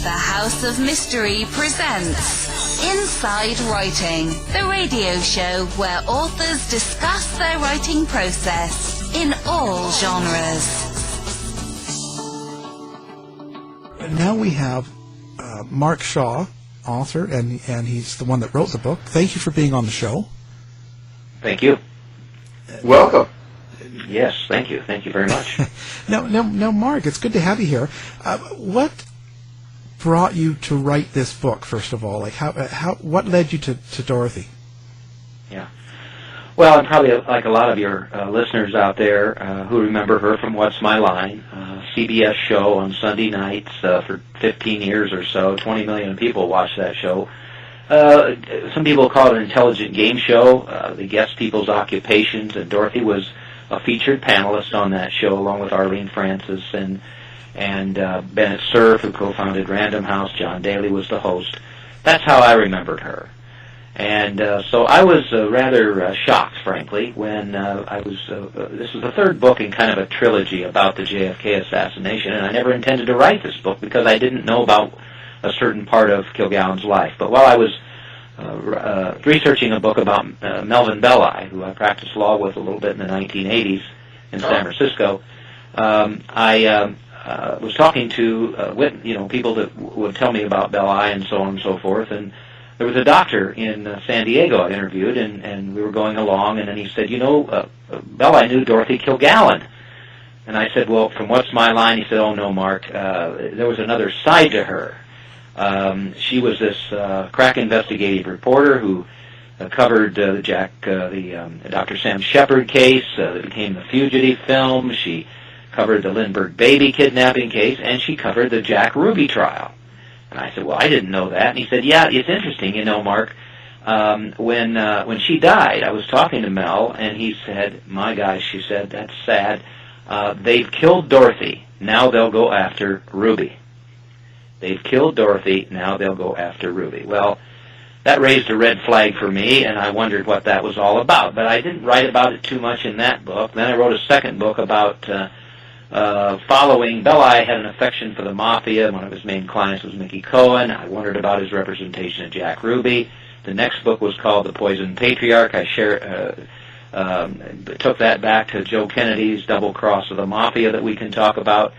The House of Mystery presents Inside Writing, the radio show where authors discuss their writing process in all genres. Now we have Mark Shaw, author, and he's the one that wrote the book. Thank you for being on the show. Thank you. Welcome. Yes, thank you. Thank you very much. Now, Mark, it's good to have you here. What brought you to write this book, first of all? Like, what led you to Dorothy? Yeah. Well, and probably like a lot of your listeners out there who remember her from What's My Line, CBS show on Sunday nights for 15 years or so. 20 million people watched that show. Some people call it an intelligent game show. They guessed people's occupations, and Dorothy was a featured panelist on that show, along with Arlene Francis and Bennett Cerf, who co-founded Random House. John Daly was the host. That's how I remembered her. And so I was rather shocked, frankly, when this was the third book in kind of a trilogy about the JFK assassination, and I never intended to write this book because I didn't know about a certain part of Kilgallen's life. But while I was researching a book about Melvin Belli, who I practiced law with a little bit in the 1980s in San Francisco, I was talking to people that would tell me about Belli and so on and so forth, and there was a doctor in San Diego I interviewed, and we were going along, and then he said, Belli knew Dorothy Kilgallen. And I said, well, from What's My Line? He said, oh, no, Mark, there was another side to her. She was this crack investigative reporter who covered the Dr. Sam Shepard case that became the Fugitive film. She covered the Lindbergh baby kidnapping case, and she covered the Jack Ruby trial. And I said, well, I didn't know that. And he said, yeah, it's interesting, Mark. When she died, I was talking to Mel, and he said, my gosh, she said, that's sad. They've killed Dorothy. Now they'll go after Ruby. They've killed Dorothy. Now they'll go after Ruby. Well, that raised a red flag for me, and I wondered what that was all about. But I didn't write about it too much in that book. Then I wrote a second book about following. Belli had an affection for the Mafia. One of his main clients was Mickey Cohen. I wondered about his representation of Jack Ruby. The next book was called The Poisoned Patriarch. I took that back to Joe Kennedy's double cross of the Mafia that we can talk about.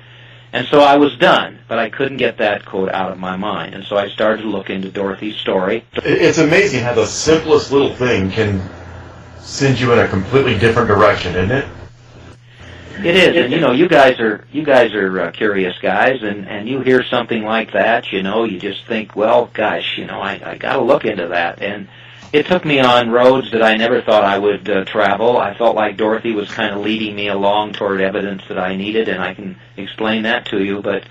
And so I was done, but I couldn't get that quote out of my mind. And so I started to look into Dorothy's story. It's amazing how the simplest little thing can send you in a completely different direction, isn't it? It is, and you guys are curious guys, and you hear something like that, you just think, well, gosh, I got to look into that. And it took me on roads that I never thought I would travel. I felt like Dorothy was kind of leading me along toward evidence that I needed, and I can explain that to you. But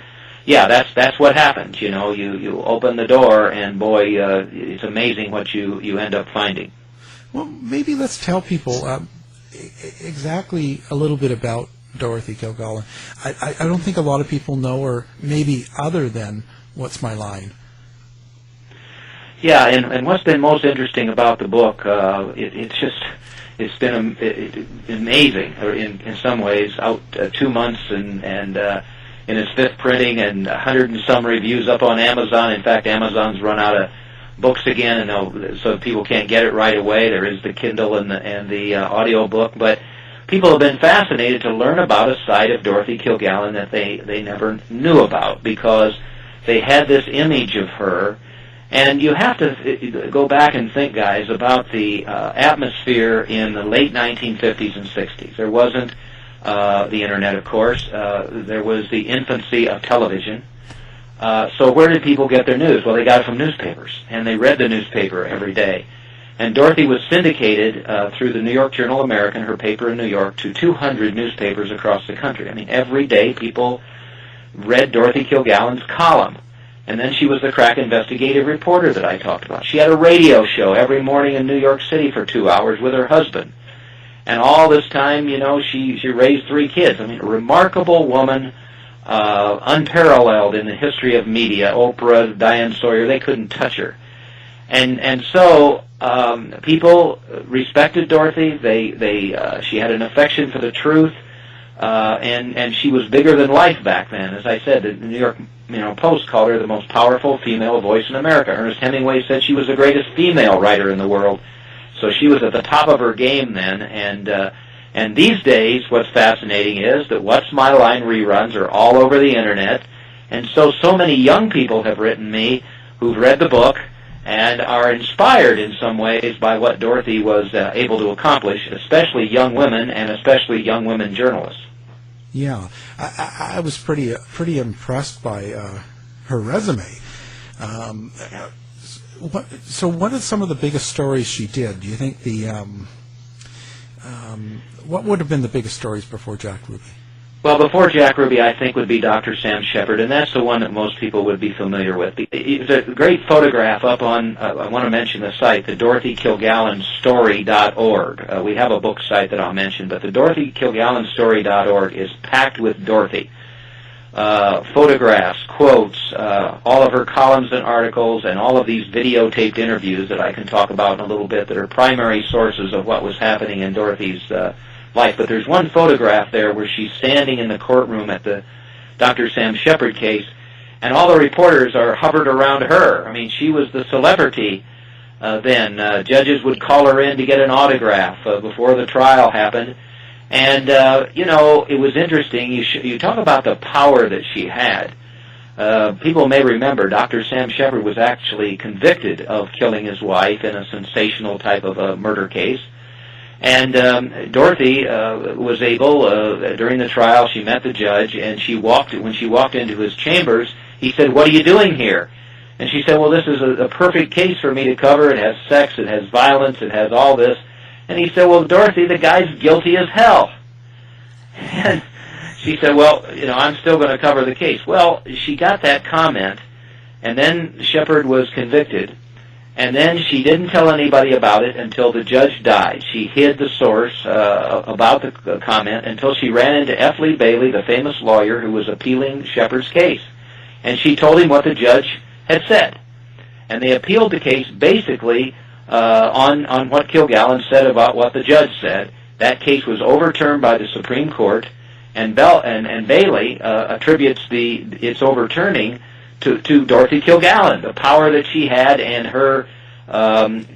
yeah, that's what happens. You open the door, and boy, it's amazing what you end up finding. Well, maybe let's tell people exactly a little bit about Dorothy Kilgallen. I don't think a lot of people know her, maybe other than What's My Line. Yeah, and what's been most interesting about the book, it's been amazing, or in some ways, out 2 months and in its fifth printing, and 100 and some reviews up on Amazon. In fact, Amazon's run out of books again, and so people can't get it right away. There is the Kindle and the audio book, but people have been fascinated to learn about a side of Dorothy Kilgallen that they never knew about, because they had this image of her. And you have to go back and think, guys, about the atmosphere in the late 1950s and 60s. There wasn't the Internet, of course. There was the infancy of television. So where did people get their news? Well, they got it from newspapers, and they read the newspaper every day. And Dorothy was syndicated through the New York Journal-American, her paper in New York, to 200 newspapers across the country. I mean, every day people read Dorothy Kilgallen's column. And then she was the crack investigative reporter that I talked about. She had a radio show every morning in New York City for 2 hours with her husband. And all this time, she raised 3 kids. I mean, a remarkable woman, unparalleled in the history of media. Oprah, Diane Sawyer, they couldn't touch her. And so people respected Dorothy. She had an affection for the truth. and she was bigger than life back then. As I said, the New York Post called her the most powerful female voice in America. Ernest Hemingway said she was the greatest female writer in the world. So she was at the top of her game then, and these days what's fascinating is that What's My Line reruns are all over the Internet, and so many young people have written me who've read the book and are inspired in some ways by what Dorothy was able to accomplish, especially young women and especially young women journalists. Yeah, I was pretty impressed by her resume. So what are some of the biggest stories she did? Do you think what would have been the biggest stories before Jack Ruby? Well, before Jack Ruby, I think would be Dr. Sam Shepard, and that's the one that most people would be familiar with. It's a great photograph up on, I want to mention the site, the Dorothy Kilgallen Story.org. We have a book site that I'll mention, but the Dorothy Kilgallen Story.org is packed with Dorothy. Photographs, quotes, all of her columns and articles, and all of these videotaped interviews that I can talk about in a little bit that are primary sources of what was happening in Dorothy's life. But there's one photograph there where she's standing in the courtroom at the Dr. Sam Shepard case, and all the reporters are hovered around her. I mean, she was the celebrity then. Judges would call her in to get an autograph before the trial happened. And, it was interesting. You talk about the power that she had. People may remember Dr. Sam Shepard was actually convicted of killing his wife in a sensational type of a murder case. And Dorothy was able, during the trial, she met the judge, and when she walked into his chambers, he said, "What are you doing here?" And she said, "Well, this is a perfect case for me to cover. It has sex, it has violence, it has all this." And he said, "Well, Dorothy, the guy's guilty as hell." And she said, "Well, I'm still going to cover the case." Well, she got that comment, and then Shepard was convicted. And then she didn't tell anybody about it until the judge died. She hid the source about the comment until she ran into F. Lee Bailey, the famous lawyer who was appealing Shepard's case. And she told him what the judge had said. And they appealed the case basically on what Kilgallen said about what the judge said. That case was overturned by the Supreme Court, and Bailey attributes its overturning to Dorothy Kilgallen, the power that she had and her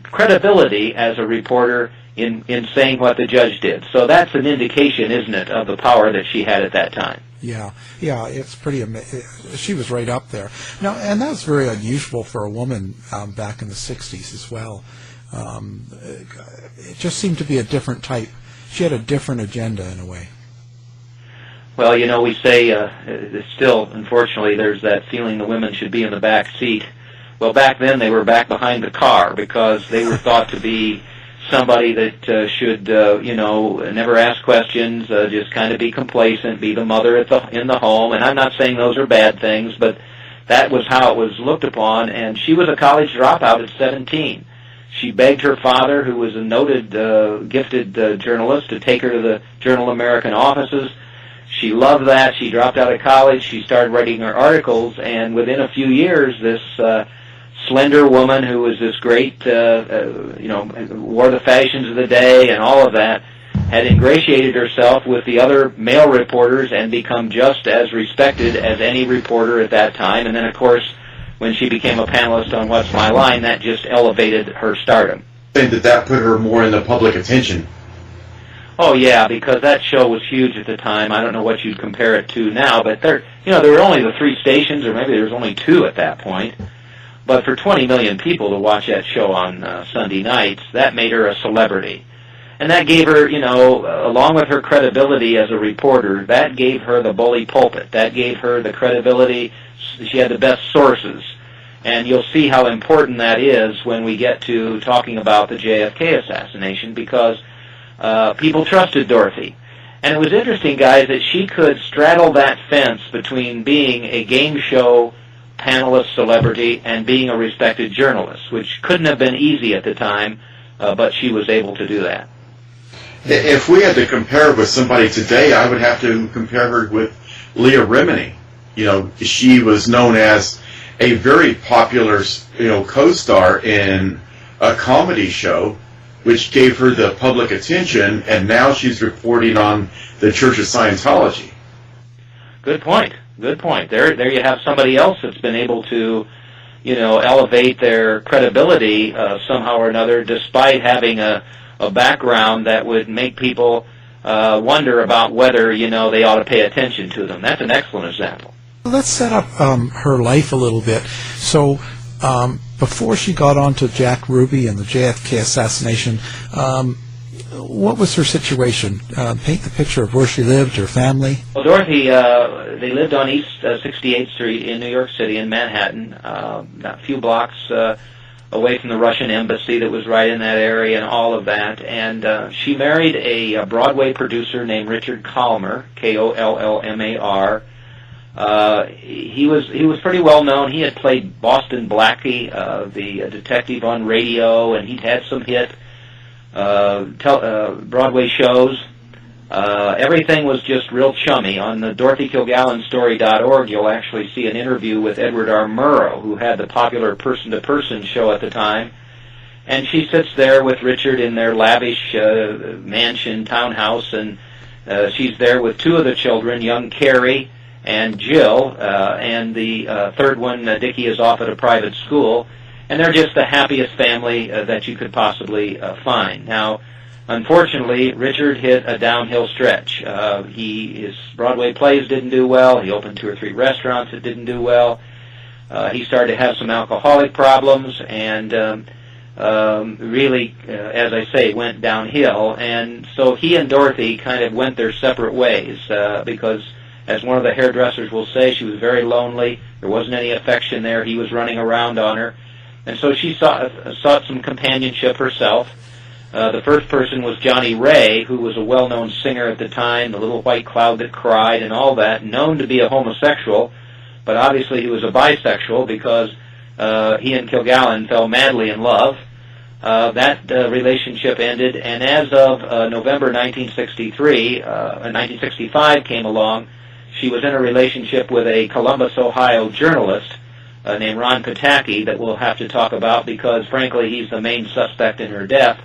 credibility as a reporter in saying what the judge did. So that's an indication, isn't it, of the power that she had at that time. Yeah, it's pretty amazing. She was right up there. Now, and that's very unusual for a woman back in the 60s as well. It just seemed to be a different type. She had a different agenda in a way. Well, we say still, unfortunately, there's that feeling the women should be in the back seat. Well, back then they were back behind the car because they were thought to be somebody that should, never ask questions, just kind of be complacent, be the mother in the home. And I'm not saying those are bad things, but that was how it was looked upon. And she was a college dropout at 17. She begged her father, who was a noted, gifted journalist, to take her to the Journal-American offices. She loved that. She dropped out of college. She started writing her articles, and within a few years, this slender woman who was this great, wore the fashions of the day and all of that, had ingratiated herself with the other male reporters and become just as respected as any reporter at that time. And then, of course, when she became a panelist on What's My Line, that just elevated her stardom. I think that put her more in the public attention. Oh yeah, because that show was huge at the time. I don't know what you'd compare it to now, but there were only the 3 stations, or maybe there was only 2 at that point. But for 20 million people to watch that show on Sunday nights, that made her a celebrity. And that gave her, along with her credibility as a reporter, that gave her the bully pulpit. That gave her the credibility. She had the best sources. And you'll see how important that is when we get to talking about the JFK assassination, because people trusted Dorothy. And it was interesting, guys, that she could straddle that fence between being a game show panelist celebrity and being a respected journalist, which couldn't have been easy at the time, but she was able to do that. If we had to compare her with somebody today, I would have to compare her with Leah Remini. She was known as a very popular, co-star in a comedy show. which gave her the public attention, and now she's reporting on the Church of Scientology. Good point. Good point. There you have somebody else that's been able to, elevate their credibility somehow or another, despite having a background that would make people wonder about whether, they ought to pay attention to them. That's an excellent example. Let's set up her life a little bit. So before she got onto Jack Ruby and the JFK assassination, what was her situation? Paint the picture of where she lived, her family. Well, Dorothy, they lived on East 68th Street in New York City, in Manhattan, a few blocks away from the Russian embassy that was right in that area and all of that. And she married a Broadway producer named Richard Kalmer, Kollmar. He was pretty well known. He had played Boston Blackie, the detective on radio, and he'd had some hit Broadway shows. Everything was just real chummy. On the DorothyKilgallenStory.org, you'll actually see an interview with Edward R. Murrow, who had the popular person-to-person show at the time. And she sits there with Richard in their lavish mansion, townhouse, and she's there with two of the children, young Carrie and Jill, and the third one, Dickie, is off at a private school. And they're just the happiest family that you could possibly find. Now, unfortunately, Richard hit a downhill stretch. His Broadway plays didn't do well. He opened 2 or 3 restaurants that didn't do well. He started to have some alcoholic problems, and really, as I say, went downhill. And so he and Dorothy kind of went their separate ways because, as one of the hairdressers will say, she was very lonely. There wasn't any affection there. He was running around on her. And so she sought some companionship herself. The first person was Johnny Ray, who was a well-known singer at the time, The Little White Cloud That Cried and all that, known to be a homosexual, but obviously he was a bisexual because he and Kilgallen fell madly in love. That relationship ended, and as of November 1965 came along, she was in a relationship with a Columbus, Ohio journalist named Ron Pataki that we'll have to talk about because, frankly, he's the main suspect in her death.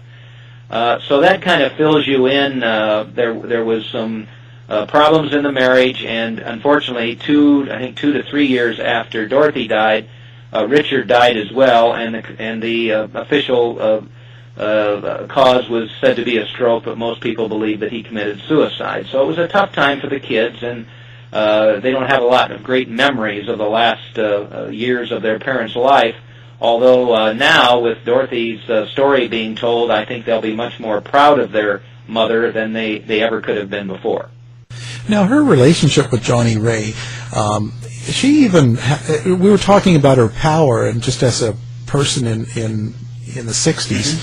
So that kind of fills you in. There was some problems in the marriage, and unfortunately, 2 to 3 years after Dorothy died, Richard died as well, and the official cause was said to be a stroke, but most people believe that he committed suicide. So it was a tough time for the kids, and they don't have a lot of great memories of the last years of their parents' life, although now, with Dorothy's story being told, I think they'll be much more proud of their mother than they ever could have been before. Now, her relationship with Johnny Ray, she even, we were talking about her power, and just as a person in the 60s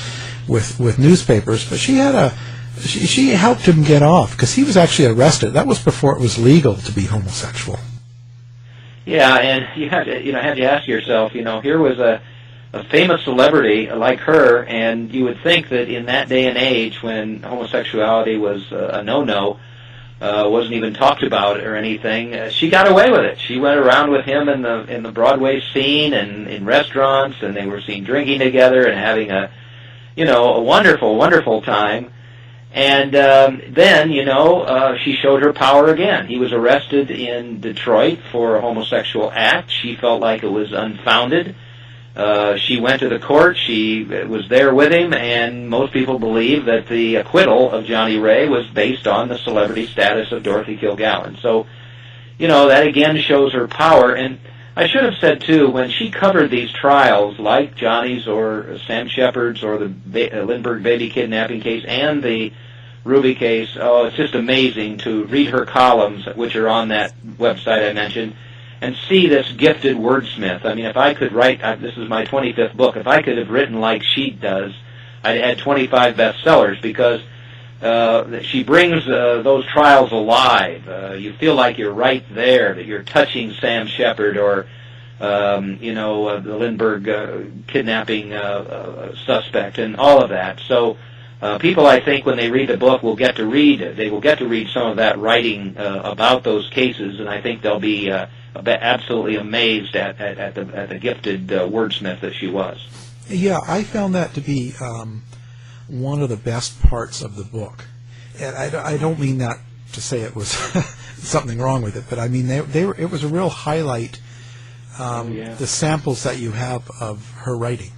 with newspapers, but she had she helped him get off because he was actually arrested. That was before it was legal to be homosexual. Yeah, and you have to ask yourself, here was a famous celebrity like her, and you would think that in that day and age when homosexuality was a no-no, wasn't even talked about or anything, she got away with it. She went around with him in the Broadway scene and in restaurants, and they were seen drinking together and having a wonderful, wonderful time. And then, she showed her power again. He was arrested in Detroit for a homosexual act. She felt like it was unfounded. She went to the court. She was there with him, and most people believe that the acquittal of Johnny Ray was based on the celebrity status of Dorothy Kilgallen. So, that again shows her power. And I should have said, too, when she covered these trials, like Johnny's or Sam Shepard's or the Lindbergh baby kidnapping case and the Ruby case, it's just amazing to read her columns, which are on that website I mentioned, and see this gifted wordsmith. I mean, if I could write, this is my 25th book, if I could have written like she does, I'd had 25 bestsellers because she brings those trials alive. You feel like you're right there, that you're touching Sam Shepard or, the Lindbergh kidnapping suspect and all of that. So people, I think, when they read the book, will get to read some of that writing about those cases, and I think they'll be absolutely amazed at the gifted wordsmith that she was. Yeah, I found that to be one of the best parts of the book. And I don't mean that to say it was something wrong with it, but I mean it was a real highlight. The samples that you have of her writing.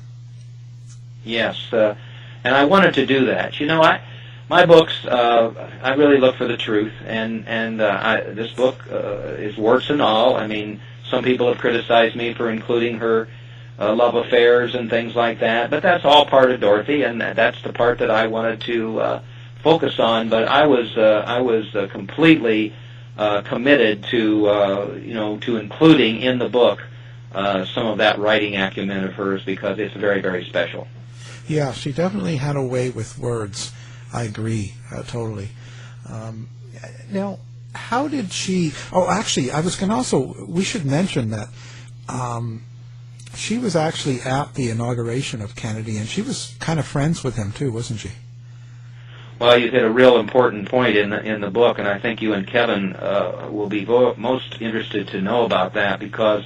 Yes, and I wanted to do that. My books, I really look for the truth, and this book is warts and all. I mean, some people have criticized me for including her love affairs and things like that, but that's all part of Dorothy, and that's the part that I wanted to focus on. But I was completely committed to including in the book some of that writing acumen of hers, because it's very, very special. Yeah, she definitely had a way with words. I agree, totally. Now, how did she... Oh, actually, I was going to also... We should mention that she was actually at the inauguration of Kennedy, and she was kind of friends with him, too, wasn't she? Well, you hit a real important point in the book, and I think you and Kevin will be most interested to know about that, because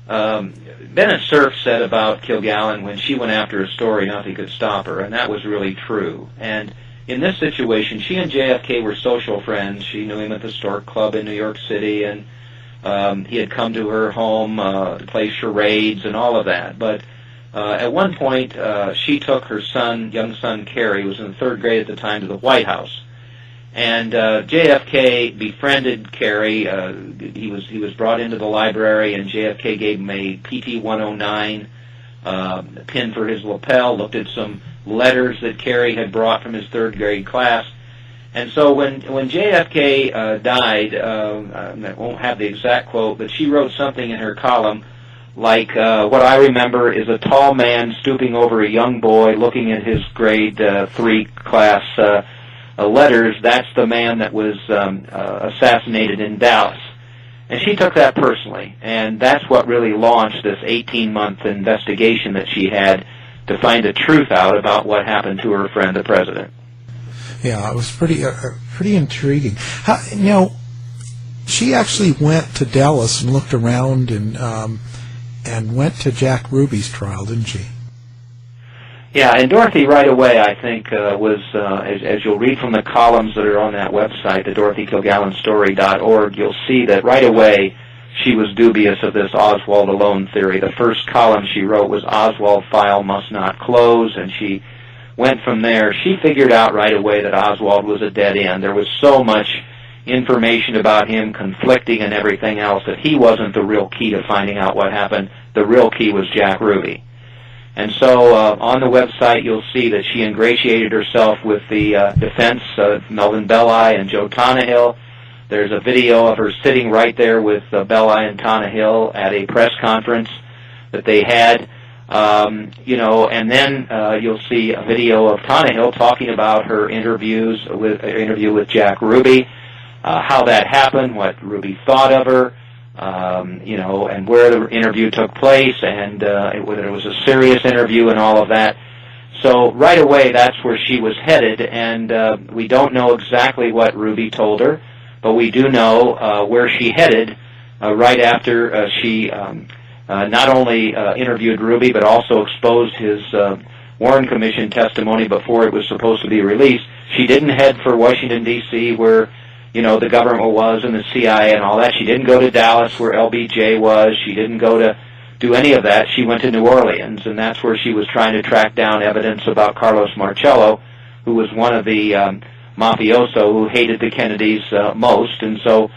Bennett Cerf said about Kilgallen, when she went after a story, nothing could stop her, and that was really true. And in this situation, she and JFK were social friends. She knew him at the Stork Club in New York City, and he had come to her home to play charades and all of that. But at one point, she took her young son Kerry, who was in the third grade at the time, to the White House. And JFK befriended Kerry. He was brought into the library, and JFK gave him a PT 109 pin for his lapel, looked at some letters that Kerry had brought from his third grade class. And so when JFK died, I won't have the exact quote, but she wrote something in her column like, what I remember is a tall man stooping over a young boy looking at his grade 3 class letters. That's the man that was assassinated in Dallas. And she took that personally, and that's what really launched this 18-month investigation that she had to find the truth out about what happened to her friend, the president. Yeah, it was pretty intriguing. She actually went to Dallas and looked around and went to Jack Ruby's trial, didn't she? Yeah, and Dorothy right away, I think, was, as you'll read from the columns that are on that website, the DorothyKilgallenStory.org, you'll see that right away she was dubious of this Oswald alone theory. The first column she wrote was Oswald file must not close, and she went from there. She figured out right away that Oswald was a dead end. There was so much information about him conflicting and everything else that he wasn't the real key to finding out what happened. The real key was Jack Ruby. And so on the website you'll see that she ingratiated herself with the defense of Melvin Belli and Joe Tannehill. There's a video of her sitting right there with Belli and Tannehill at a press conference that they had. And then you'll see a video of Tannehill talking about her interview with Jack Ruby, how that happened, what Ruby thought of her, and where the interview took place, and whether it was a serious interview and all of that. So right away, that's where she was headed, and we don't know exactly what Ruby told her, but we do know where she headed right after she not only interviewed Ruby, but also exposed his Warren Commission testimony before it was supposed to be released. She didn't head for Washington, D.C., where the government was and the CIA and all that. She didn't go to Dallas where LBJ was. She didn't go to do any of that. She went to New Orleans, and that's where she was trying to track down evidence about Carlos Marcello, who was one of the mafioso who hated the Kennedys most. And so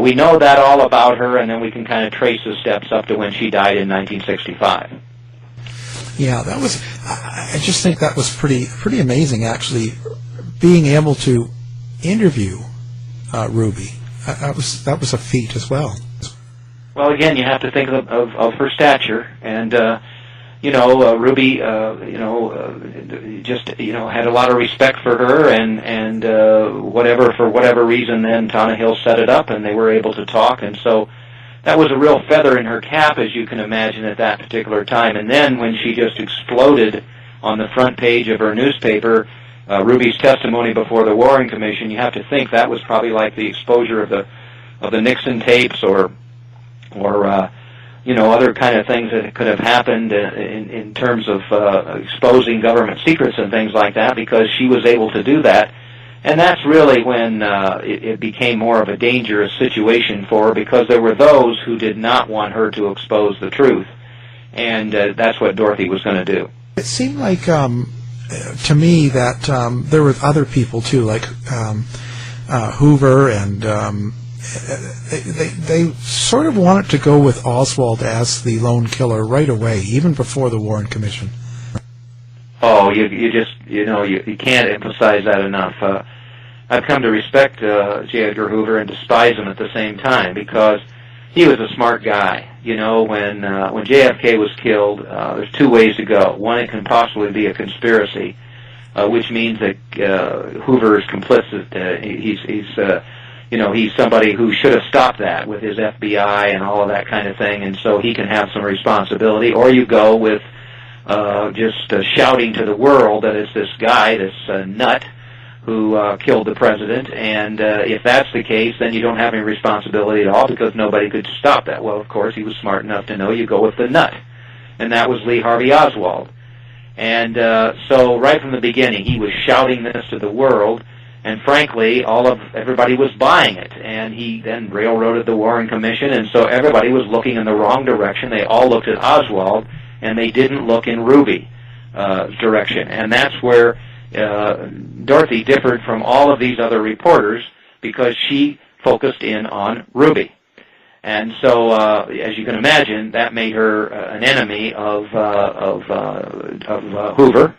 we know that all about her, and then we can kind of trace the steps up to when she died in 1965. Yeah, that was. I just think that was pretty amazing, actually, being able to interview Ruby. That was a feat as well. Well, again, you have to think of her stature, and Ruby, just had a lot of respect for her, and for whatever reason, then Tannehill set it up, and they were able to talk, and so that was a real feather in her cap, as you can imagine, at that particular time. And then when she just exploded on the front page of her newspaper, Ruby's testimony before the Warren Commission, you have to think that was probably like the exposure of the Nixon tapes or other kind of things that could have happened in terms of exposing government secrets and things like that, because she was able to do that. And that's really when it became more of a dangerous situation for her, because there were those who did not want her to expose the truth. And that's what Dorothy was going to do. It seemed like, to me, that there were other people, too, like Hoover, and they sort of wanted to go with Oswald as the lone killer right away, even before the Warren Commission. Oh, you just, you can't emphasize that enough. I've come to respect J. Edgar Hoover and despise him at the same time, because he was a smart guy. When JFK was killed, there's two ways to go. One, it can possibly be a conspiracy, which means that Hoover is complicit. He's somebody who should have stopped that with his FBI and all of that kind of thing, and so he can have some responsibility. Or you go with just shouting to the world that it's this guy, this nut, who killed the president, and if that's the case, then you don't have any responsibility at all, because nobody could stop that. Well, of course, he was smart enough to know you go with the nut, and that was Lee Harvey Oswald. And so right from the beginning, he was shouting this to the world, and frankly, everybody was buying it. And he then railroaded the Warren Commission, and so everybody was looking in the wrong direction. They all looked at Oswald, and they didn't look in Ruby's direction. And that's where Dorothy differed from all of these other reporters, because she focused in on Ruby. And so, as you can imagine, that made her an enemy of Hoover.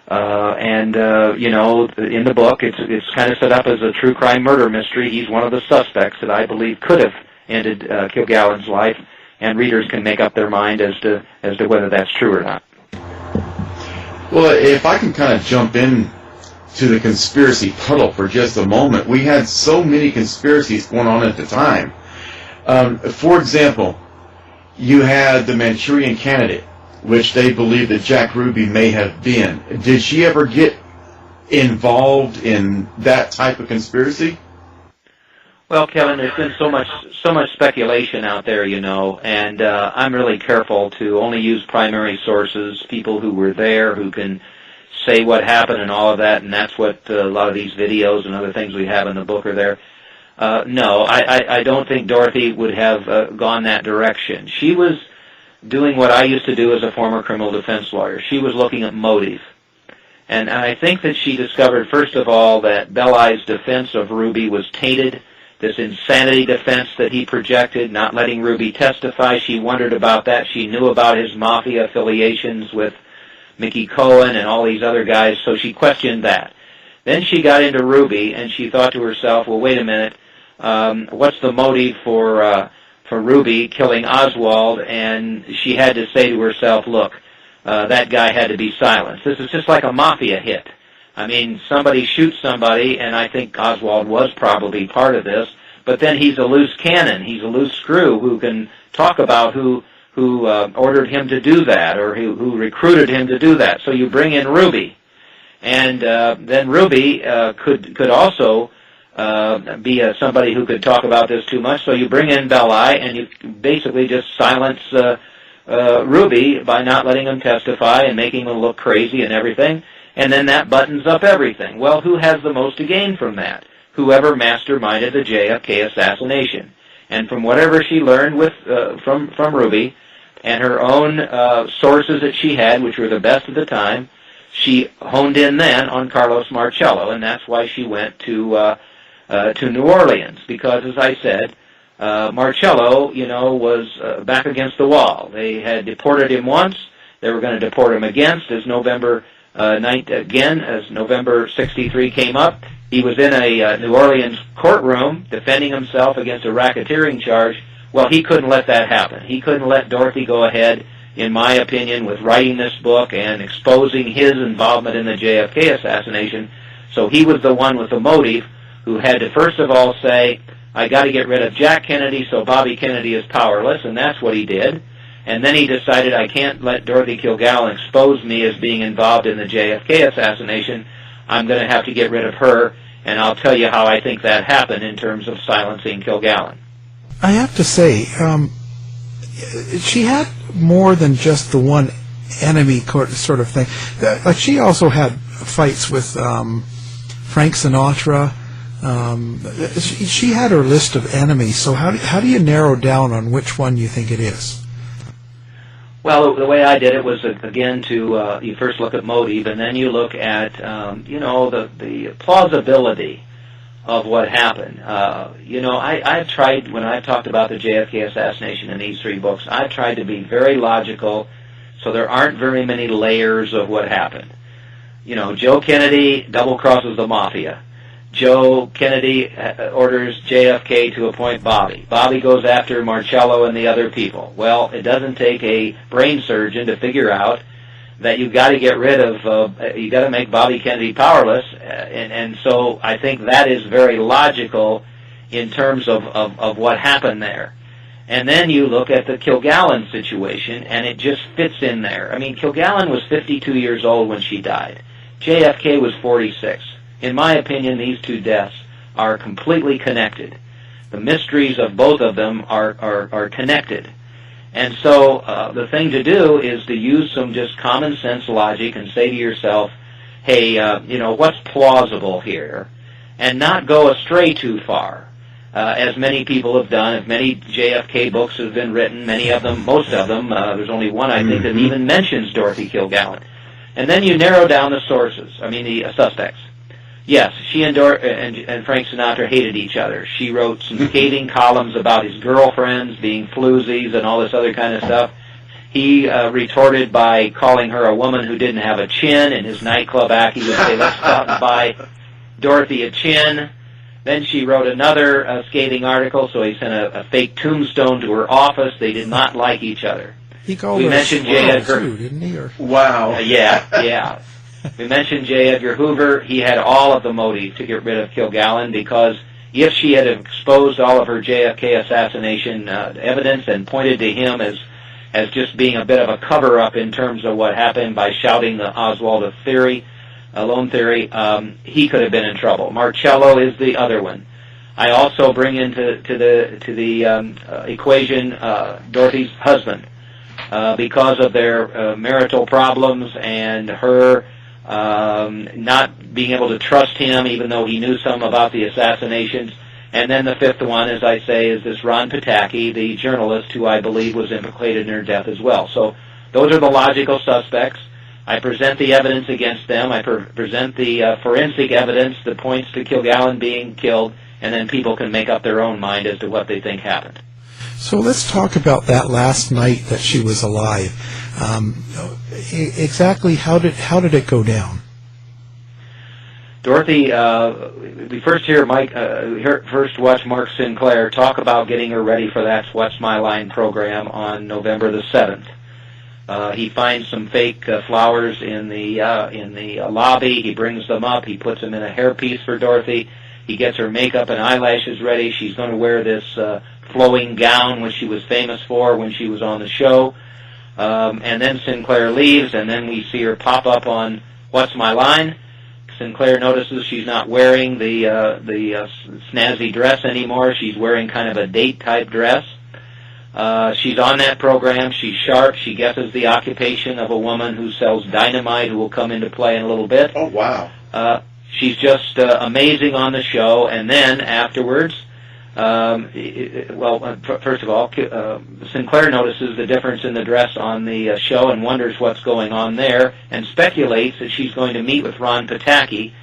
In the book, it's kind of set up as a true crime murder mystery. He's one of the suspects that I believe could have ended Kilgallen's life, and readers can make up their mind as to whether that's true or not. Well, if I can kind of jump in to the conspiracy puddle for just a moment, we had so many conspiracies going on at the time. For example, you had the Manchurian Candidate, which they believed that Jack Ruby may have been. Did she ever get involved in that type of conspiracy? Well, Kevin, there's been so much speculation out there, and I'm really careful to only use primary sources, people who were there, who can say what happened and all of that, and that's what a lot of these videos and other things we have in the book are there. No, I don't think Dorothy would have gone that direction. She was doing what I used to do as a former criminal defense lawyer. She was looking at motive. And I think that she discovered, first of all, that Belli's defense of Ruby was tainted. This insanity defense that he projected, not letting Ruby testify, she wondered about that. She knew about his mafia affiliations with Mickey Cohen and all these other guys, so she questioned that. Then she got into Ruby, and she thought to herself, well, wait a minute, what's the motive for Ruby killing Oswald? And she had to say to herself, look, that guy had to be silenced. This is just like a mafia hit. I mean, somebody shoots somebody, and I think Oswald was probably part of this, but then he's a loose cannon. He's a loose screw who can talk about who ordered him to do that, or who recruited him to do that. So you bring in Ruby. And then Ruby could also be somebody who could talk about this too much, so you bring in Belli, and you basically just silence Ruby by not letting him testify and making him look crazy and everything. And then that buttons up everything. Well, who has the most to gain from that? Whoever masterminded the JFK assassination. And from whatever she learned from Ruby and her own sources that she had, which were the best at the time, she honed in then on Carlos Marcello, and that's why she went to New Orleans, because, as I said, Marcello, was back against the wall. They had deported him once. They were going to deport him again, as November 63 came up. He was in a New Orleans courtroom defending himself against a racketeering charge. Well, he couldn't let that happen. He couldn't let Dorothy go ahead, in my opinion, with writing this book and exposing his involvement in the JFK assassination. So he was the one with the motive who had to first of all say, I got to get rid of Jack Kennedy so Bobby Kennedy is powerless, and that's what he did. And then he decided, I can't let Dorothy Kilgallen expose me as being involved in the JFK assassination. I'm going to have to get rid of her, and I'll tell you how I think that happened in terms of silencing Kilgallen. I have to say, she had more than just the one enemy sort of thing. Like, she also had fights with Frank Sinatra. She had her list of enemies. So how do you narrow down on which one you think it is? Well, the way I did it was, again, to you first look at motive, and then you look at the plausibility of what happened. I've tried, when I've talked about the JFK assassination in these 3 books, I've tried to be very logical, so there aren't very many layers of what happened. Joe Kennedy double-crosses the Mafia. Joe Kennedy orders JFK to appoint Bobby. Bobby goes after Marcello and the other people. Well, it doesn't take a brain surgeon to figure out that you've got to get rid of, you've got to make Bobby Kennedy powerless, and so I think that is very logical in terms of what happened there. And then you look at the Kilgallen situation, and it just fits in there. I mean, Kilgallen was 52 years old when she died. JFK was 46. In my opinion, these 2 deaths are completely connected. The mysteries of both of them are connected. And so the thing to do is to use some just common sense logic and say to yourself, hey, what's plausible here? And not go astray too far, as many people have done. As many JFK books have been written, many of them, most of them, there's only one, I think, that even mentions Dorothy Kilgallen. And then you narrow down the sources, the suspects. Yes, she and Frank Sinatra hated each other. She wrote some scathing columns about his girlfriends being floozies and all this other kind of stuff. He retorted by calling her a woman who didn't have a chin. In his nightclub act, he would say, let's stop and buy Dorothy a chin. Then she wrote another scathing article, so he sent a fake tombstone to her office. They did not like each other. He called her J. Edgar too, didn't he? Wow. Yeah. We mentioned J. Edgar Hoover. He had all of the motive to get rid of Kilgallen, because if she had exposed all of her JFK assassination evidence and pointed to him as just being a bit of a cover-up in terms of what happened by shouting the Oswald theory, Lone theory, he could have been in trouble. Marcello is the other one. I also bring into the equation Dorothy's husband, because of their marital problems and her not being able to trust him, even though he knew some about the assassinations. And then the 5th one, as I say, is this Ron Pataki, the journalist who I believe was implicated in her death as well. So those are the logical suspects. I present the evidence against them. I present the forensic evidence that points to Kilgallen being killed, and then people can make up their own mind as to what they think happened. So let's talk about that last night that she was alive. Exactly how did it go down? Dorothy, we first hear first watch Mark Sinclair talk about getting her ready for that What's My Line program on November the 7th. He finds some fake flowers in the lobby. He brings them up. He puts them in a hairpiece for Dorothy. He gets her makeup and eyelashes ready. She's going to wear this flowing gown, which she was famous for when she was on the show. And then Sinclair leaves, and then we see her pop up on What's My Line. Sinclair notices she's not wearing the snazzy dress anymore. She's wearing kind of a date-type dress. She's on that program. She's sharp. She guesses the occupation of a woman who sells dynamite, who will come into play in a little bit. Oh, wow. She's just amazing on the show. And then afterwards, first of all, Sinclair notices the difference in the dress on the show and wonders what's going on there, and speculates that she's going to meet with Ron Pataki,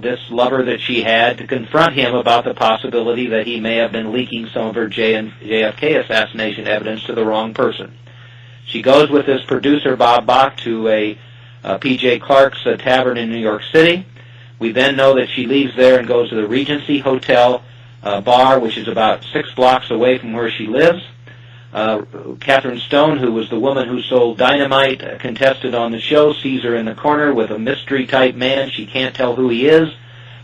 this lover that she had, to confront him about the possibility that he may have been leaking some of her JFK assassination evidence to the wrong person. She goes with this producer, Bob Bach, to a P.J. Clark's tavern in New York City. We then know that she leaves there and goes to the Regency Hotel bar, which is about 6 blocks away from where she lives. Catherine Stone, who was the woman who sold dynamite, contested on the show, sees her in the corner with a mystery-type man. She can't tell who he is.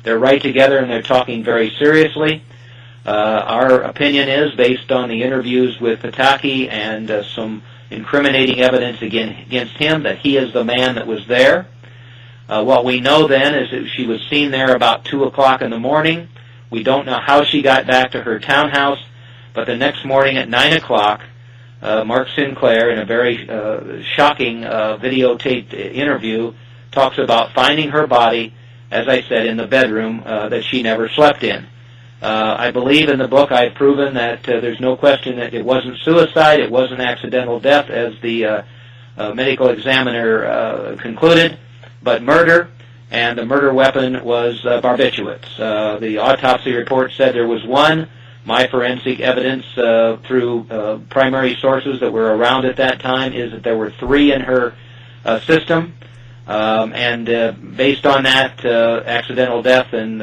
They're right together, and they're talking very seriously. Our opinion is, based on the interviews with Pataki and some incriminating evidence against him, that he is the man that was there. What we know then is that she was seen there about 2 o'clock in the morning. We don't know how she got back to her townhouse, but the next morning at 9 o'clock, Mark Sinclair, in a very shocking videotaped interview, talks about finding her body, as I said, in the bedroom that she never slept in. I believe in the book I've proven that there's no question that it wasn't suicide, it wasn't accidental death, as the medical examiner concluded, but murder, and the murder weapon was barbiturates. The autopsy report said there was one. My forensic evidence through primary sources that were around at that time is that there were 3 in her system. And based on that, accidental death and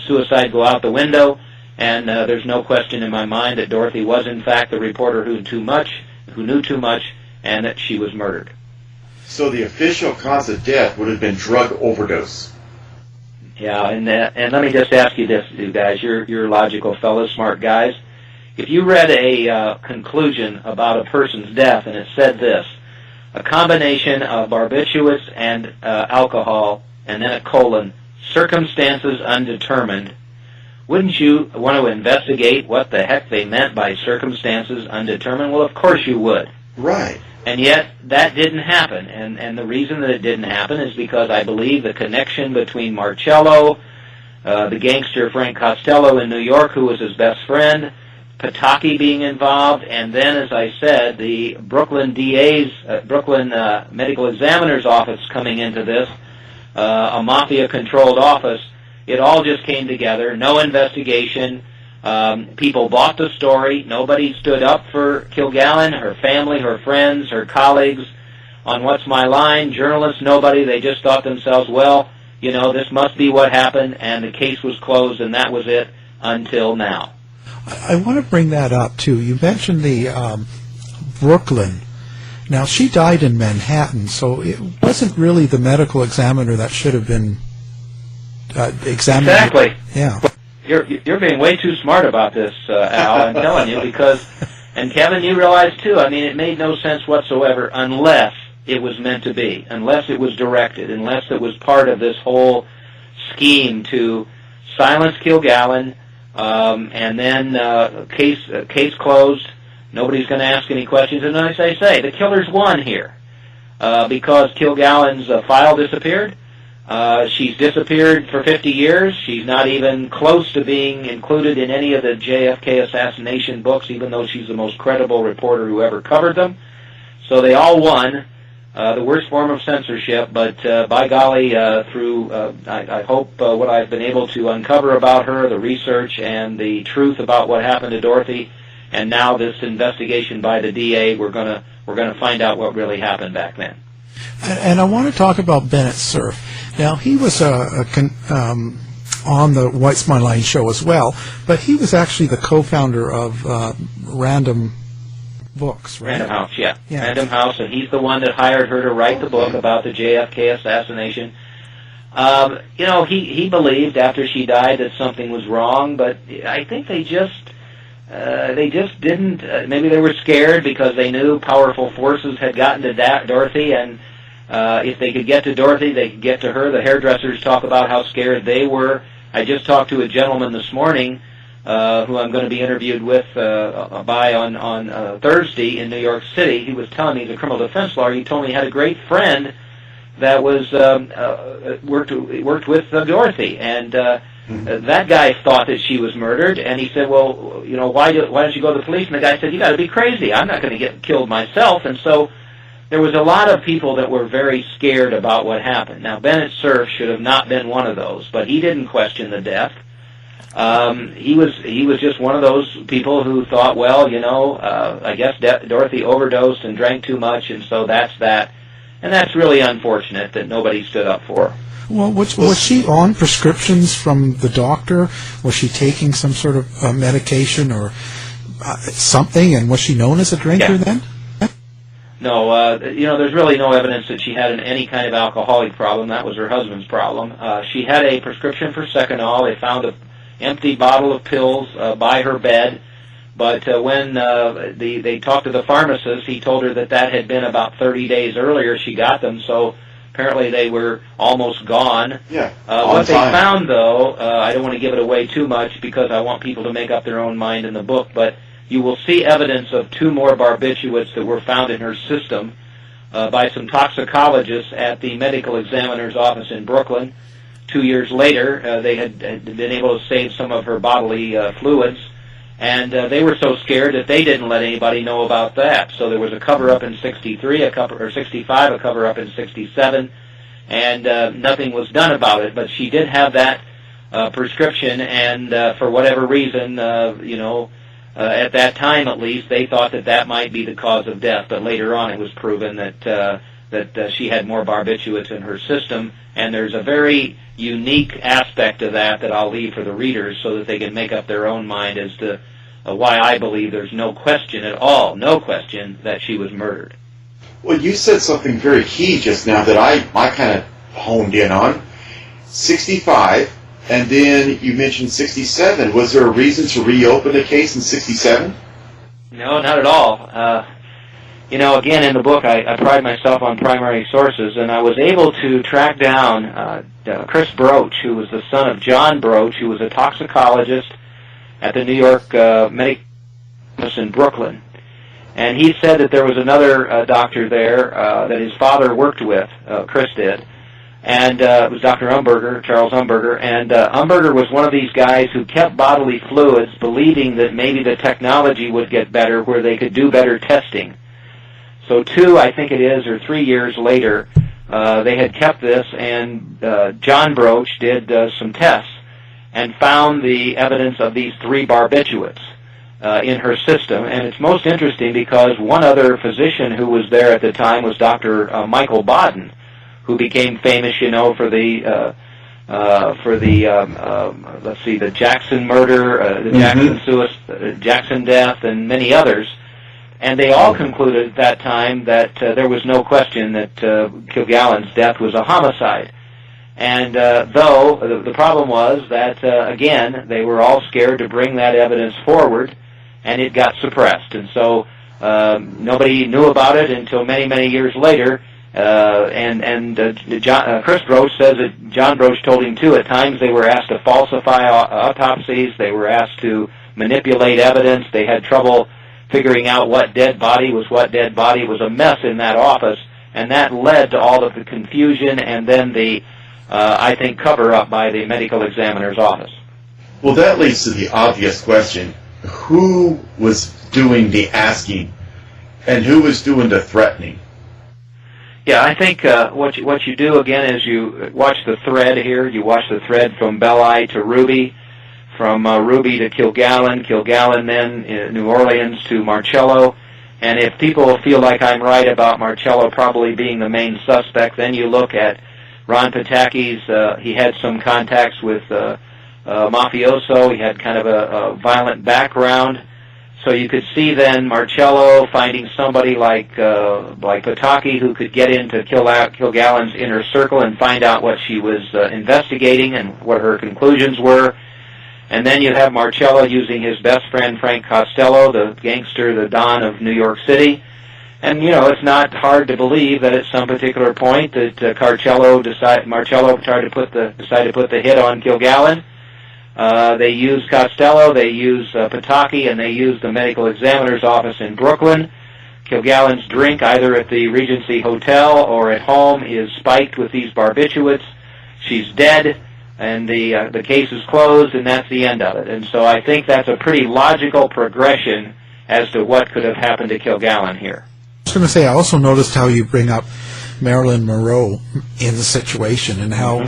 suicide go out the window. And there's no question in my mind that Dorothy was, in fact, the reporter who knew too much, and that she was murdered. So the official cause of death would have been drug overdose. Yeah, and let me just ask you this, you guys. You're logical fellows, smart guys. If you read a conclusion about a person's death and it said this: a combination of barbiturates and alcohol, and then a colon, circumstances undetermined, wouldn't you want to investigate what the heck they meant by circumstances undetermined? Well, of course you would. Right. And yet, that didn't happen. And the reason that it didn't happen is because I believe the connection between Marcello, the gangster Frank Costello in New York, who was his best friend, Pataki being involved, and then, as I said, the Brooklyn DA's, Brooklyn Medical Examiner's office coming into this, a mafia-controlled office. It all just came together. No investigation. People bought the story. Nobody stood up for Kilgallen, her family, her friends, her colleagues on What's My Line. Journalists, nobody. They just thought themselves, well, you know, this must be what happened, and the case was closed, and that was it until now. I want to bring that up, too. You mentioned the Brooklyn. Now, she died in Manhattan, so it wasn't really the medical examiner that should have been examined. Exactly. Yeah. You're being way too smart about this, Al, I'm telling you, because, and Kevin, you realize, too, I mean, it made no sense whatsoever unless it was meant to be, unless it was directed, unless it was part of this whole scheme to silence Kilgallen, and then case closed. Nobody's going to ask any questions. And as I say, the killer's won here because Kilgallen's file disappeared. She's disappeared for 50 years. She's not even close to being included in any of the JFK assassination books, even though she's the most credible reporter who ever covered them. So they all won. The worst form of censorship, but by golly, through, I hope what I've been able to uncover about her, the research and the truth about what happened to Dorothy, and now this investigation by the DA, we're gonna find out what really happened back then. And I want to talk about Bennett Cerf. Now, he was on the What's My Line show as well, but he was actually the co-founder of Random Books, right? Random House, yeah. Random House, and he's the one that hired her to write the book about the JFK assassination. You know, he believed after she died that something was wrong, but I think they just didn't. Maybe they were scared because they knew powerful forces had gotten to Dorothy, and if they could get to Dorothy, they could get to her. The hairdressers talk about how scared they were. I just talked to a gentleman this morning who I'm going to be interviewed with on Thursday in New York City. He was telling me, he's a criminal defense lawyer. He told me he had a great friend that was worked with Dorothy, and that guy thought that she was murdered. And he said, "Well, you know, why don't you go to the police?" And the guy said, "You got to be crazy. I'm not going to get killed myself." And so there was a lot of people that were very scared about what happened. Now, Bennett Cerf should have not been one of those, but he didn't question the death. He was just one of those people who thought, well, you know, I guess Dorothy overdosed and drank too much, and so that's that. And that's really unfortunate that nobody stood up for her. Well, was she on prescriptions from the doctor? Was she taking some sort of medication or something, and was she known as a drinker then? No, you know, there's really no evidence that she had any kind of alcoholic problem. That was her husband's problem. She had a prescription for Seconal. They found an empty bottle of pills by her bed, but when they talked to the pharmacist, he told her that had been about 30 days earlier she got them, so apparently they were almost gone. Yeah. What they found, though, I don't want to give it away too much because I want people to make up their own mind in the book, but you will see evidence of 2 more barbiturates that were found in her system by some toxicologists at the medical examiner's office in Brooklyn. 2 years later, they had been able to save some of her bodily fluids, and they were so scared that they didn't let anybody know about that. So there was a cover-up in 63, or 65, a cover-up in 67, and nothing was done about it. But she did have that prescription, and for whatever reason, at that time at least, they thought that that might be the cause of death. But later on, it was proven that she had more barbiturates in her system, and there's a very unique aspect of that I'll leave for the readers so that they can make up their own mind as to why I believe there's no question at all, no question, that she was murdered. Well, you said something very key just now that I kind of honed in on. 65, and then you mentioned 67. Was there a reason to reopen the case in 67? No, not at all. Again, in the book, I pride myself on primary sources, and I was able to track down Chris Broach, who was the son of John Broach, who was a toxicologist at the New York Medical Office in Brooklyn. And he said that there was another doctor there that his father worked with, Chris did, and it was Dr. Umberger, Charles Umberger, and Umberger was one of these guys who kept bodily fluids, believing that maybe the technology would get better where they could do better testing. So 2, I think it is, or 3 years later, they had kept this, and John Broach did some tests and found the evidence of these 3 barbiturates in her system. And it's most interesting because one other physician who was there at the time was Dr. Michael Baden, who became famous, for the the Jackson murder, the Jackson suicide, Jackson death, and many others. And they all concluded at that time that there was no question that Kilgallen's death was a homicide. And though the problem was that, again, they were all scared to bring that evidence forward, and it got suppressed. And so nobody knew about it until many, many years later. Chris Broach says that John Broach told him, too, at times they were asked to falsify autopsies. They were asked to manipulate evidence. They had trouble figuring out what dead body was what dead body. It was a mess in that office, and that led to all of the confusion and then the, I think, cover-up by the medical examiner's office. Well, that leads to the obvious question. Who was doing the asking, and who was doing the threatening? Yeah, I think what you do, again, is you watch the thread here. You watch the thread from Belli to Ruby, from Ruby to Kilgallen, Kilgallen then in New Orleans to Marcello. And if people feel like I'm right about Marcello probably being the main suspect, then you look at Ron Pataki's, he had some contacts with mafioso. He had kind of a violent background. So you could see then Marcello finding somebody like Pataki who could get into Kilgallen's inner circle and find out what she was investigating and what her conclusions were. And then you have Marcello using his best friend Frank Costello, the gangster, the Don of New York City. And, it's not hard to believe that at some particular point that Marcello decided to put the hit on Kilgallen. They used Costello, they used Pataki, and they used the medical examiner's office in Brooklyn. Kilgallen's drink, either at the Regency Hotel or at home, is spiked with these barbiturates. She's dead, and the case is closed, and that's the end of it. And so I think that's a pretty logical progression as to what could have happened to Kilgallen here. I was going to say, I also noticed how you bring up Marilyn Monroe in the situation and how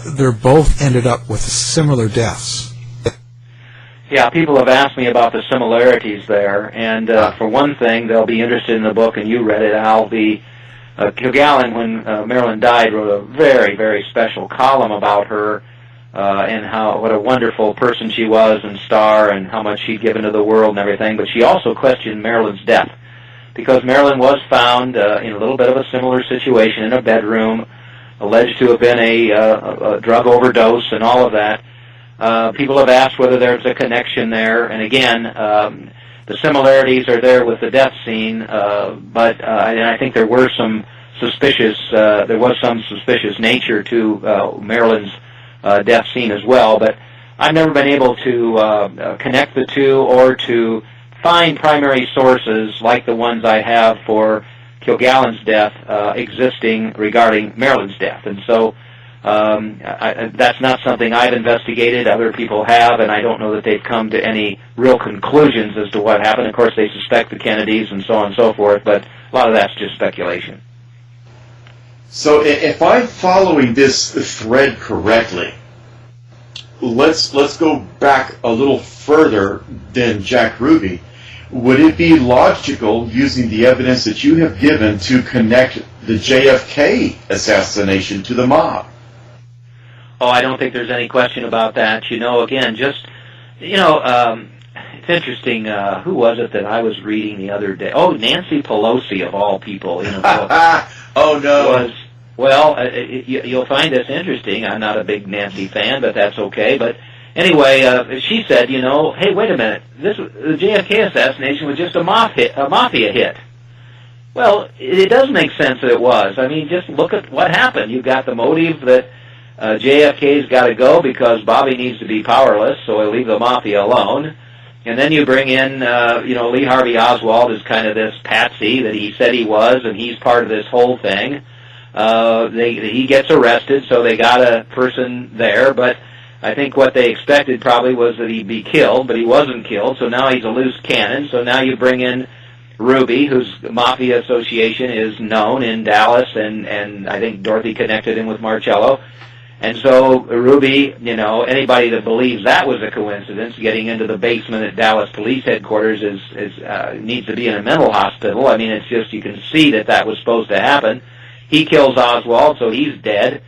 they're both ended up with similar deaths. Yeah, people have asked me about the similarities there, and for one thing, they'll be interested in the book, and you read it, Al. Kilgallen, when Marilyn died, wrote a very, very special column about her and what a wonderful person she was and star and how much she'd given to the world and everything, but she also questioned Marilyn's death, because Marilyn was found in a little bit of a similar situation in a bedroom, alleged to have been a drug overdose and all of that. People have asked whether there's a connection there, and again, the similarities are there with the death scene, but I think there was some suspicious nature to Marilyn's death scene as well. But I've never been able to connect the two or to find primary sources like the ones I have for Kilgallen's death existing regarding Marilyn's death. And so that's not something I've investigated. Other people have, and I don't know that they've come to any real conclusions as to what happened. Of course, they suspect the Kennedys and so on and so forth, but a lot of that's just speculation. So if I'm following this thread correctly, let's go back a little further than Jack Ruby. Would it be logical, using the evidence that you have given, to connect the JFK assassination to the mob? Oh, I don't think there's any question about that. Again, just, it's interesting. Who was it that I was reading the other day? Oh, Nancy Pelosi, of all people. Oh, no. You'll find this interesting. I'm not a big Nancy fan, but that's okay. But anyway, she said, hey, wait a minute. The JFK assassination was just a mafia hit. Well, it does make sense that it was. I mean, just look at what happened. You've got the motive that JFK's got to go because Bobby needs to be powerless, so he'll leave the mafia alone. And then you bring in, Lee Harvey Oswald as kind of this patsy that he said he was, and he's part of this whole thing. He gets arrested, so they got a person there, but I think what they expected probably was that he'd be killed, but he wasn't killed, so now he's a loose cannon. So now you bring in Ruby, whose mafia association is known in Dallas, and I think Dorothy connected him with Marcello. And so Ruby, anybody that believes that was a coincidence, getting into the basement at Dallas Police Headquarters needs to be in a mental hospital. I mean, it's just, you can see that was supposed to happen. He kills Oswald, so he's dead.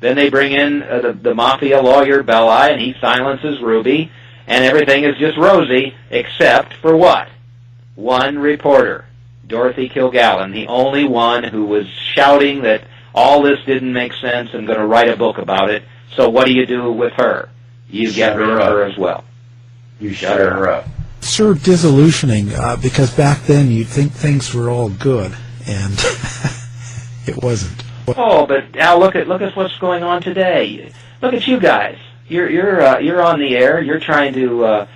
Then they bring in the mafia lawyer, Belli, and he silences Ruby, and everything is just rosy, except for what? One reporter, Dorothy Kilgallen, the only one who was shouting that all this didn't make sense and going to write a book about it. So what do you do with her? You get rid of her as well. You shut her up. Sure, disillusioning, because back then you'd think things were all good, and it wasn't. Oh, but Al, look at what's going on today. Look at you guys. You're on the air. You're trying to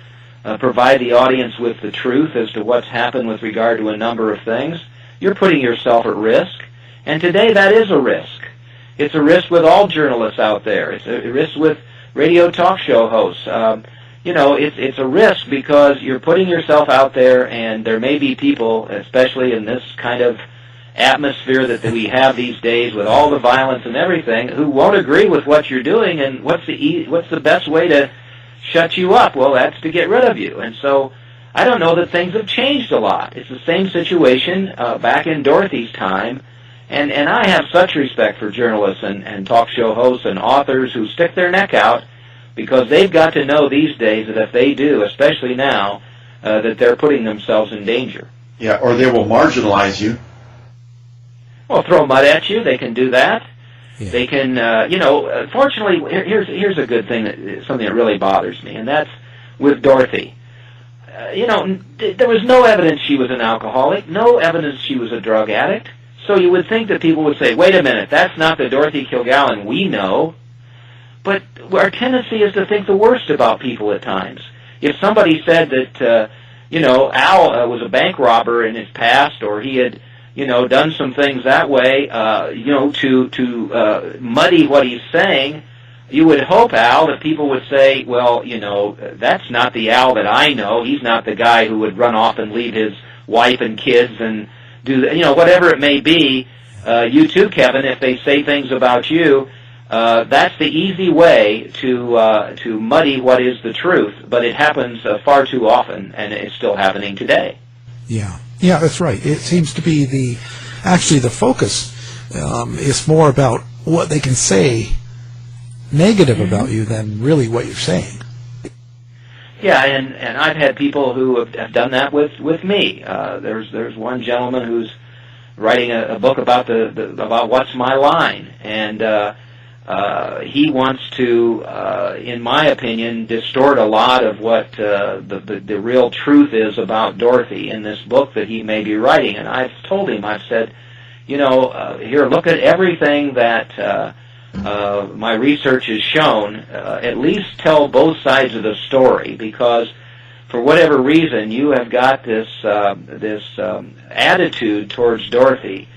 provide the audience with the truth as to what's happened with regard to a number of things. You're putting yourself at risk. And today that is a risk. It's a risk with all journalists out there. It's a risk with radio talk show hosts. It's a risk because you're putting yourself out there, and there may be people, especially in this kind of atmosphere that we have these days with all the violence and everything, who won't agree with what you're doing. And what's the best way to shut you up? Well, that's to get rid of you. And so I don't know that things have changed a lot. It's the same situation back in Dorothy's time. And I have such respect for journalists and talk show hosts and authors who stick their neck out, because they've got to know these days that if they do, especially now, that they're putting themselves in danger. Yeah, or they will marginalize you. Well, throw mud at you. They can do that. Yeah. They can, fortunately, here's a good thing, something that really bothers me, and that's with Dorothy. There was no evidence she was an alcoholic, no evidence she was a drug addict. So you would think that people would say, wait a minute, that's not the Dorothy Kilgallen we know. But our tendency is to think the worst about people at times. If somebody said that, Al was a bank robber in his past, or he had, done some things that way, to muddy what he's saying, you would hope, Al, that people would say, well, that's not the Al that I know. He's not the guy who would run off and leave his wife and kids and do, whatever it may be. You too, Kevin, if they say things about you, that's the easy way to muddy what is the truth. But it happens far too often, and it's still happening today. Yeah, that's right. It seems to be the focus is more about what they can say negative about you than really what you're saying. Yeah, and I've had people who have done that with me. There's one gentleman who's writing a book about about What's My Line, and he wants to, in my opinion, distort a lot of what the real truth is about Dorothy in this book that he may be writing. And I've told him, I've said, here, look at everything that my research has shown. At least tell both sides of the story, because for whatever reason, you have got this attitude towards Dorothy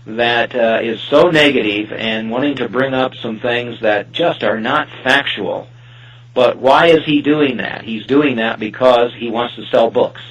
that is so negative and wanting to bring up some things that just are not factual. But why is he doing that? He's doing that because he wants to sell books.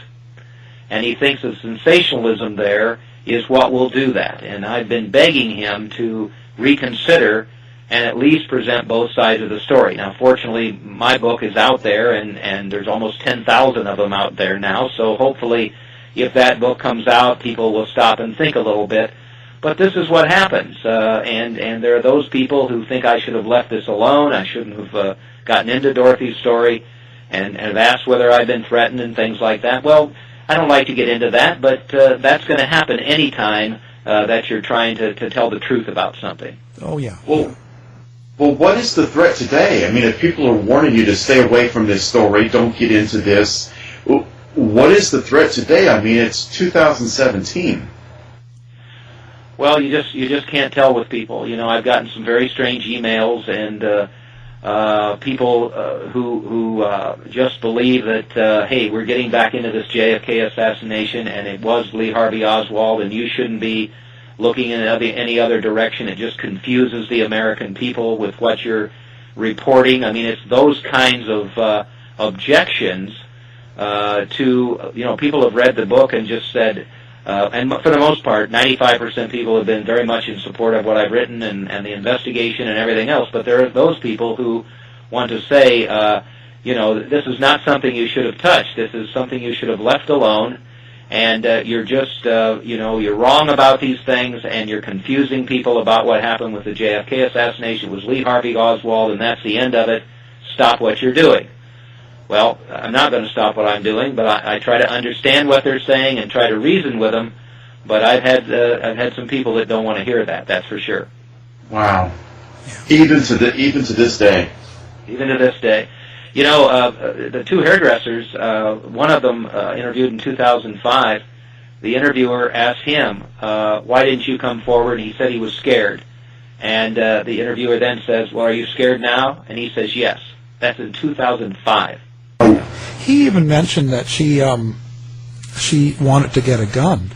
And he thinks the sensationalism there is what will do that. And I've been begging him to reconsider and at least present both sides of the story. Now, fortunately, my book is out there, and there's almost 10,000 of them out there now, so hopefully if that book comes out, people will stop and think a little bit. But this is what happens, and there are those people who think I should have left this alone, I shouldn't have gotten into Dorothy's story, and have asked whether I've been threatened and things like that. Well, I don't like to get into that, but that's going to happen any time that you're trying to tell the truth about something. Oh, yeah. Well, what is the threat today? I mean, if people are warning you to stay away from this story, don't get into this, what is the threat today? I mean, it's 2017. Well, you just can't tell with people. You know, I've gotten some very strange emails and people who just believe that, hey, we're getting back into this JFK assassination, and it was Lee Harvey Oswald, and you shouldn't be looking in any other direction. It just confuses the American people with what you're reporting. I mean, it's those kinds of objections to, you know, people have read the book and just said, and for the most part, 95% people have been very much in support of what I've written and the investigation and everything else, but there are those people who want to say, you know, this is not something you should have touched. This is something you should have left alone. And you're just, you know, you're wrong about these things, and you're confusing people about what happened with the JFK assassination. It was Lee Harvey Oswald, and that's the end of it. Stop what you're doing. Well, I'm not going to stop what I'm doing, but I try to understand what they're saying and try to reason with them. But I've had some people that don't want to hear that. That's for sure. Wow. Even to this day. Even to this day. You know, the two hairdressers, one of them interviewed in 2005, the interviewer asked him, why didn't you come forward? And he said he was scared. And the interviewer then says, well, are you scared now? And he says, yes. That's in 2005. He even mentioned that she wanted to get a gun.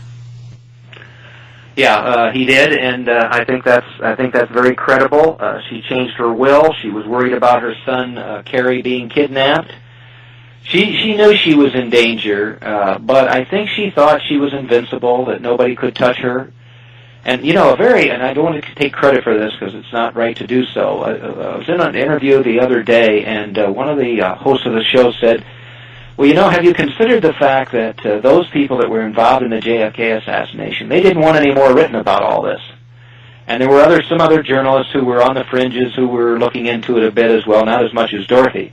Yeah, he did, and I think that's very credible. She changed her will. She was worried about her son Kerry being kidnapped. She knew she was in danger, but I think she thought she was invincible, that nobody could touch her. And you know, and I don't want to take credit for this because it's not right to do so. I was in an interview the other day, and one of the hosts of the show said, well, you know, have you considered the fact that those people that were involved in the JFK assassination, they didn't want any more written about all this? And there were some other journalists who were on the fringes who were looking into it a bit as well, not as much as Dorothy.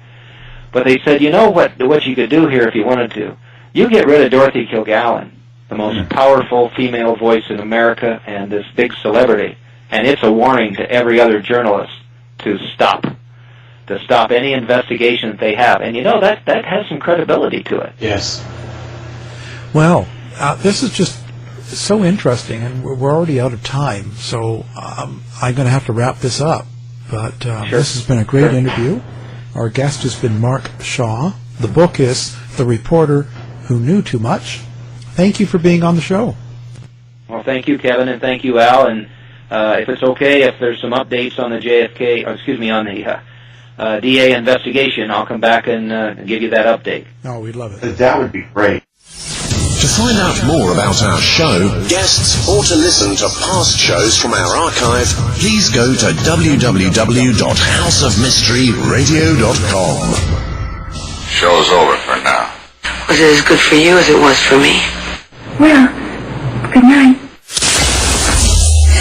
But they said, you know what you could do here if you wanted to? You get rid of Dorothy Kilgallen, the most powerful female voice in America and this big celebrity, and it's a warning to every other journalist to stop any investigation that they have. And you know, that has some credibility to it. Yes. Well, this is just so interesting, and we're already out of time, so I'm going to have to wrap this up. But Sure. This has been a great interview. Our guest has been Mark Shaw. The book is The Reporter Who Knew Too Much. Thank you for being on the show. Well, thank you, Kevin, and thank you, Al. And if it's okay, if there's some updates on the on the DA investigation, I'll come back and give you that update. Oh, we'd love it. That would be great. To find out more about our show, guests, or to listen to past shows from our archive, please go to www.houseofmysteryradio.com. Show's over for now. Was it as good for you as it was for me? Well, good night.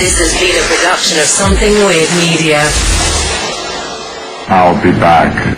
This has been a production of Something Weird Media. I'll be back.